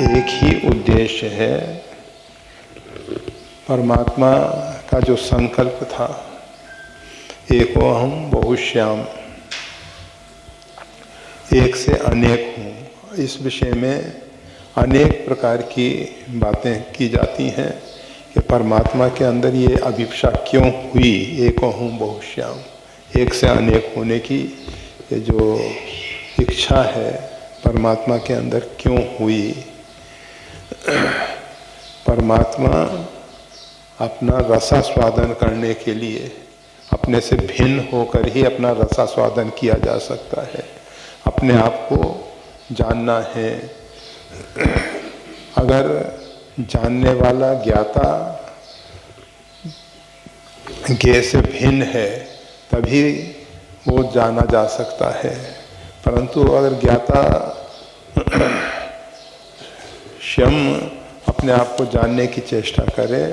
एक ही उद्देश्य है। परमात्मा का जो संकल्प था, एको अहम बहुश्याम, एक से अनेक हूँ, इस विषय में अनेक प्रकार की बातें की जाती हैं कि परमात्मा के अंदर ये अभिप्सा क्यों हुई, एको अहम बहुश्याम, एक से अनेक होने की ये जो इच्छा है परमात्मा के अंदर क्यों हुई। परमात्मा अपना रसास्वादन करने के लिए अपने से भिन्न होकर ही अपना रसास्वादन किया जा सकता है। अपने आप को जानना है। अगर जानने वाला ज्ञाता ज्ञेय से भिन्न है तभी वो जाना जा सकता है, परंतु अगर ज्ञाता स्वयं अपने आप को जानने की चेष्टा करे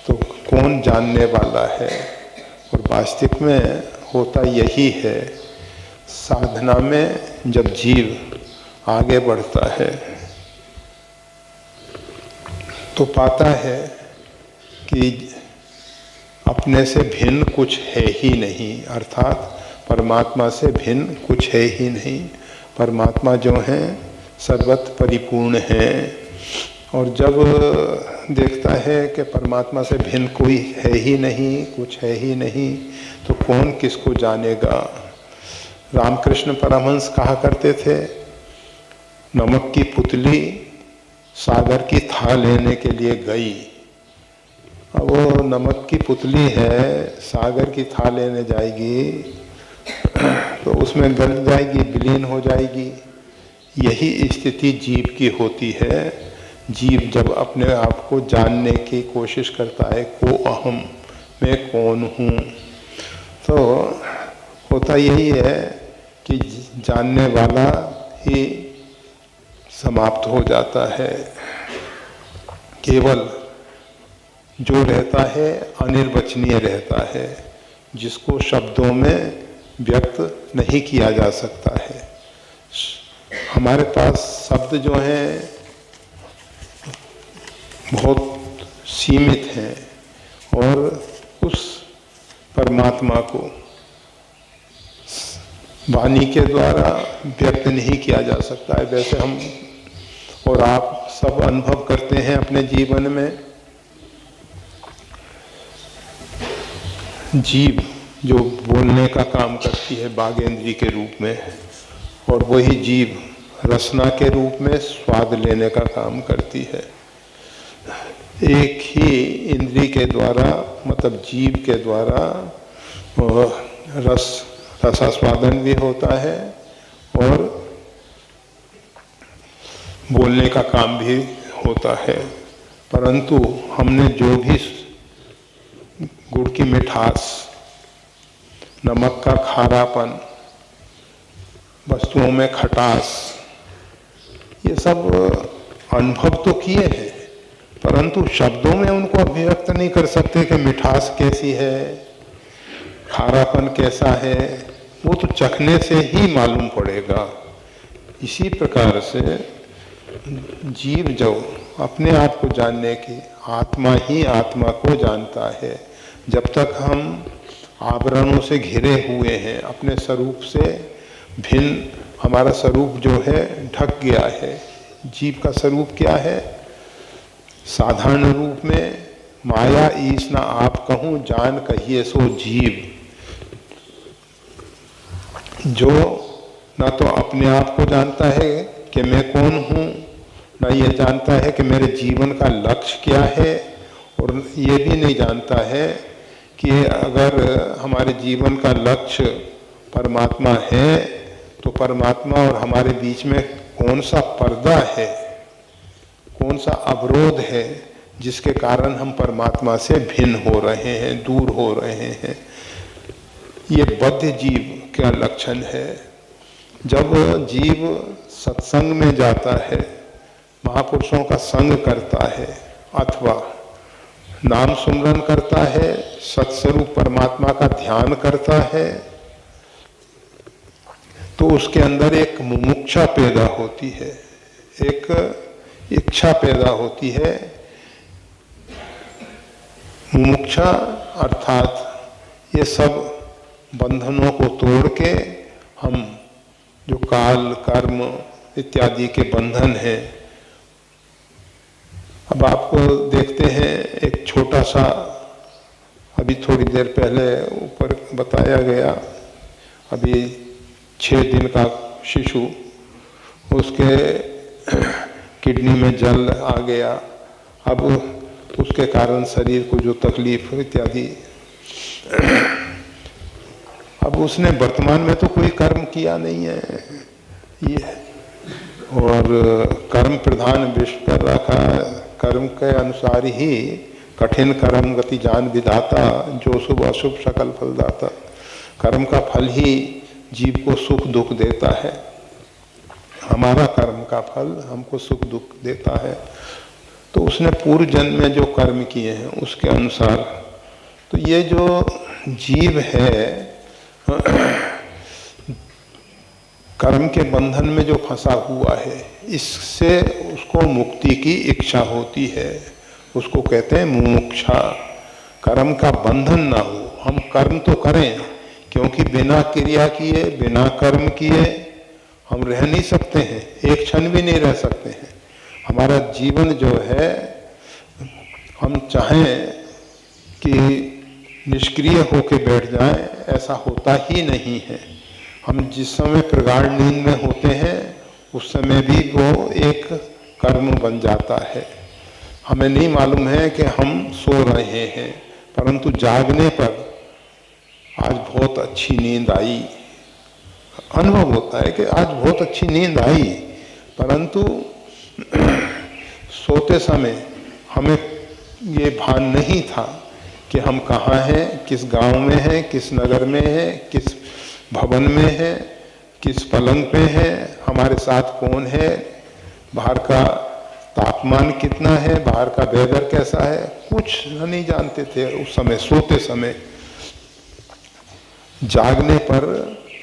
तो कौन जानने वाला है। और वास्तविक में होता यही है। साधना में जब जीव आगे बढ़ता है तो पाता है कि अपने से भिन्न कुछ है ही नहीं, अर्थात परमात्मा से भिन्न कुछ है ही नहीं। परमात्मा जो है सर्वत्र परिपूर्ण है। और जब देखता है कि परमात्मा से भिन्न कोई है ही नहीं, कुछ है ही नहीं, तो कौन किसको जानेगा। रामकृष्ण परमहंस कहा करते थे, नमक की पुतली सागर की थाह लेने के लिए गई। अब वो नमक की पुतली है, सागर की थाह लेने जाएगी तो उसमें गल जाएगी, विलीन हो जाएगी। यही स्थिति जीव की होती है। जीव जब अपने आप को जानने की कोशिश करता है, को अहम, मैं कौन हूँ, तो होता यही है कि जानने वाला ही समाप्त हो जाता है। केवल जो रहता है अनिर्वचनीय रहता है, जिसको शब्दों में व्यक्त नहीं किया जा सकता है। हमारे पास शब्द जो हैं बहुत सीमित हैं और उस परमात्मा को वाणी के द्वारा व्यक्त नहीं किया जा सकता है। वैसे हम और आप सब अनुभव करते हैं अपने जीवन में। जीभ जो बोलने का काम करती है बाघेंद्री के रूप में, और वही जीभ रसना के रूप में स्वाद लेने का काम करती है। एक ही इंद्री के द्वारा, मतलब जीभ के द्वारा रसास्वादन भी होता है और बोलने का काम भी होता है। परंतु हमने जो भी गुड़ की मिठास, नमक का खारापन, वस्तुओं में खटास, ये सब अनुभव तो किए हैं, परंतु शब्दों में उनको अभिव्यक्त नहीं कर सकते कि मिठास कैसी है, खारापन कैसा है। वो तो चखने से ही मालूम पड़ेगा। इसी प्रकार से जीव जब अपने आप को जानने की, आत्मा ही आत्मा को जानता है। जब तक हम आवरणों से घिरे हुए हैं, अपने स्वरूप से भिन्न हमारा स्वरूप जो है ढक गया है। जीव का स्वरूप क्या है? साधारण रूप में माया ईश ना आप कहूँ, जान कहिए सो जीव। जो ना तो अपने आप को जानता है कि मैं कौन हूँ, ना ये जानता है कि मेरे जीवन का लक्ष्य क्या है, और ये भी नहीं जानता है कि अगर हमारे जीवन का लक्ष्य परमात्मा है तो परमात्मा और हमारे बीच में कौन सा पर्दा है, कौन सा अवरोध है जिसके कारण हम परमात्मा से भिन्न हो रहे हैं, दूर हो रहे हैं। ये बद्ध जीव का लक्षण है। जब जीव सत्संग में जाता है, महापुरुषों का संग करता है, अथवा नाम सुमरन करता है, सत्स्वरूप परमात्मा का ध्यान करता है, तो उसके अंदर एक मुमुक्षा पैदा होती है, एक इच्छा पैदा होती है। मुमुक्षा अर्थात ये सब बंधनों को तोड़ के हम जो काल कर्म इत्यादि के बंधन हैं, अब आपको देखते हैं एक छोटा सा, अभी थोड़ी देर पहले ऊपर बताया गया, अभी 6 दिन का शिशु, उसके किडनी में जल आ गया, अब उसके कारण शरीर को जो तकलीफ इत्यादि, अब उसने वर्तमान में तो कोई कर्म किया नहीं है ये, और कर्म प्रधान विश्व कर रखा, कर्म के अनुसार ही कठिन कर्म गति जान विधाता, जो शुभ अशुभ सकल फलदाता। कर्म का फल ही जीव को सुख दुख देता है, हमारा कर्म का फल हमको सुख दुख देता है। तो उसने पूर्व जन्म में जो कर्म किए हैं उसके अनुसार, तो ये जो जीव है कर्म के बंधन में जो फंसा हुआ है, इससे उसको मुक्ति की इच्छा होती है, उसको कहते हैं मुमुक्षा। कर्म का बंधन ना हो, हम कर्म तो करें, क्योंकि बिना क्रिया किए बिना कर्म किए हम रह नहीं सकते हैं, एक क्षण भी नहीं रह सकते हैं। हमारा जीवन जो है, हम चाहें कि निष्क्रिय होके बैठ जाएं, ऐसा होता ही नहीं है। हम जिस समय प्रगाढ़ नींद में होते हैं उस समय भी वो एक कर्म बन जाता है। हमें नहीं मालूम है कि हम सो रहे हैं, परंतु जागने पर आज बहुत अच्छी नींद आई, अनुभव होता है कि आज बहुत अच्छी नींद आई, परंतु सोते समय हमें ये भान नहीं था कि हम कहाँ हैं, किस गांव में हैं, किस नगर में हैं, किस भवन में हैं, किस पलंग पे हैं, हमारे साथ कौन है, बाहर का तापमान कितना है, बाहर का वेदर कैसा है, कुछ नहीं जानते थे उस समय सोते समय। जागने पर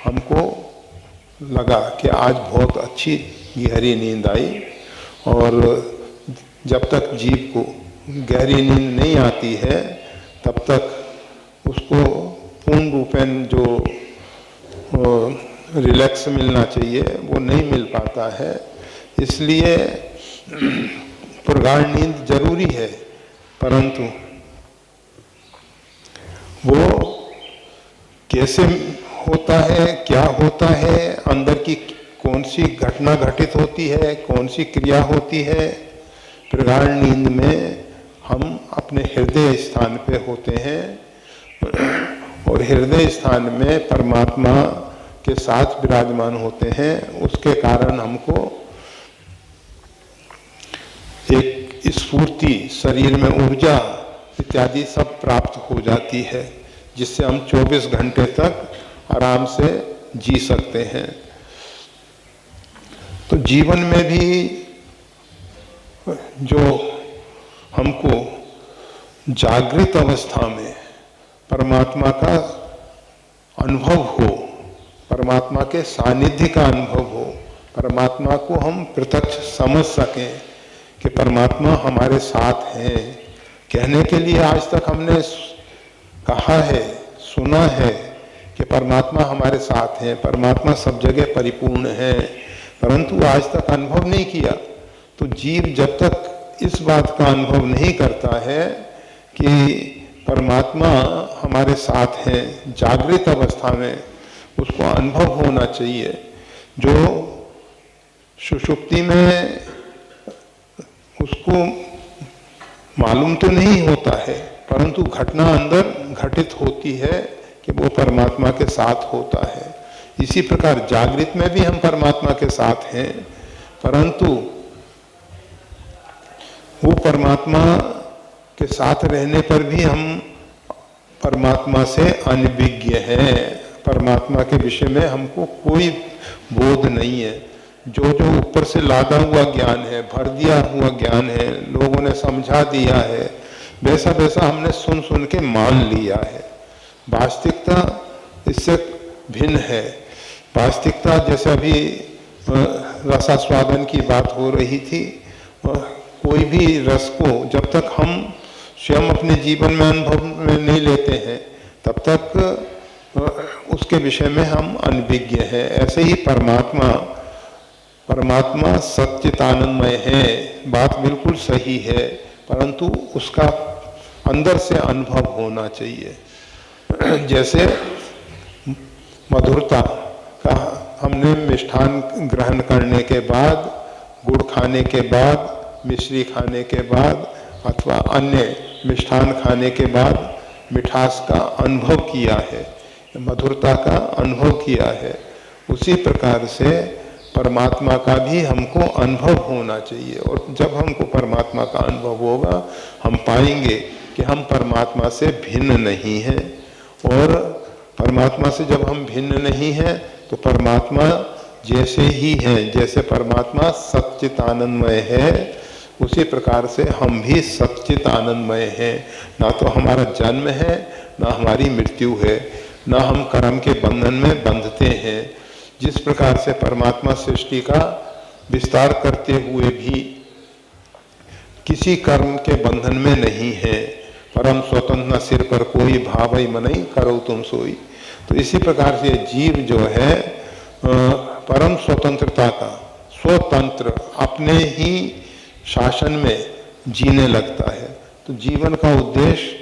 हमको लगा कि आज बहुत अच्छी गहरी नींद आई, और जब तक जीव को गहरी नींद नहीं आती है तब तक उसको पूर्ण रूपेण जो रिलैक्स मिलना चाहिए वो नहीं मिल पाता है। इसलिए प्रगाढ़ नींद जरूरी है, परंतु वो कैसे होता है, क्या होता है, अंदर की कौन सी घटना घटित होती है, कौन सी क्रिया होती है। प्रगाढ़ नींद में हम अपने हृदय स्थान पे होते हैं, और हृदय स्थान में परमात्मा के साथ विराजमान होते हैं। उसके कारण हमको एक स्फूर्ति, शरीर में ऊर्जा इत्यादि सब प्राप्त हो जाती है, जिससे हम 24 घंटे तक आराम से जी सकते हैं। तो जीवन में भी जो हमको जागृत अवस्था में परमात्मा का अनुभव हो, परमात्मा के सानिध्य का अनुभव हो, परमात्मा को हम प्रत्यक्ष समझ सकें कि परमात्मा हमारे साथ हैं। कहने के लिए आज तक हमने कहा है, सुना है कि परमात्मा हमारे साथ हैं, परमात्मा सब जगह परिपूर्ण है, परंतु आज तक अनुभव नहीं किया। तो जीव जब तक इस बात का अनुभव नहीं करता है कि परमात्मा हमारे साथ हैं, जागृत अवस्था में उसको अनुभव होना चाहिए। जो सुषुप्ति में उसको मालूम तो नहीं होता है, परंतु घटना अंदर घटित होती है कि वो परमात्मा के साथ होता है। इसी प्रकार जागृत में भी हम परमात्मा के साथ हैं, परंतु वो परमात्मा के साथ रहने पर भी हम परमात्मा से अनभिज्ञ हैं। परमात्मा के विषय में हमको कोई बोध नहीं है। जो जो ऊपर से लादा हुआ ज्ञान है, भर दिया हुआ ज्ञान है, लोगों ने समझा दिया है, वैसा वैसा हमने सुन सुन के मान लिया है। वास्तविकता इससे भिन्न है। वास्तविकता जैसे अभी रसास्वादन की बात हो रही थी, कोई भी रस को जब तक हम स्वयं अपने जीवन में अनुभव में नहीं लेते हैं तब तक उसके विषय में हम अनभिज्ञ हैं। ऐसे ही परमात्मा सच्चिदानंदमय है, बात बिल्कुल सही है, परंतु उसका अंदर से अनुभव होना चाहिए। जैसे मधुरता का हमने मिष्ठान ग्रहण करने के बाद, गुड़ खाने के बाद, मिश्री खाने के बाद अथवा अन्य मिष्ठान खाने के बाद मिठास का अनुभव किया है, मधुरता का अनुभव किया है। उसी प्रकार से परमात्मा का भी हमको अनुभव होना चाहिए। और जब हमको परमात्मा का अनुभव होगा हम पाएंगे कि हम परमात्मा से भिन्न नहीं हैं। और परमात्मा से जब हम भिन्न नहीं हैं तो परमात्मा जैसे ही हैं, जैसे परमात्मा सच्चित आनंदमय है उसी प्रकार से हम भी सच्चित आनंदमय हैं। ना तो हमारा जन्म है, ना हमारी मृत्यु है, ना हम कर्म के बंधन में बंधते हैं। जिस प्रकार से परमात्मा सृष्टि का विस्तार करते हुए भी किसी कर्म के बंधन में नहीं है, परम स्वतंत्र न सिर पर कोई भावई मनई करो तुम सोई। तो इसी प्रकार से जीव जो है परम स्वतंत्रता का, स्वतंत्र अपने ही शासन में जीने लगता है। तो जीवन का उद्देश्य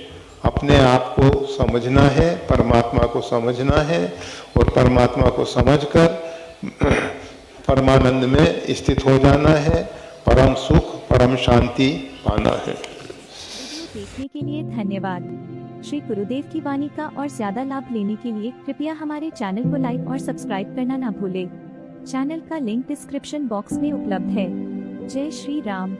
अपने आप को समझना है, परमात्मा को समझना है और परमात्मा को समझकर परमानंद में स्थित हो जाना है, परम सुख परम शांति पाना है। देखने के लिए धन्यवाद। श्री गुरुदेव की वाणी का और ज्यादा लाभ लेने के लिए कृपया हमारे चैनल को लाइक और सब्सक्राइब करना ना भूलें। चैनल का लिंक डिस्क्रिप्शन बॉक्स में उपलब्ध है। जय श्री राम।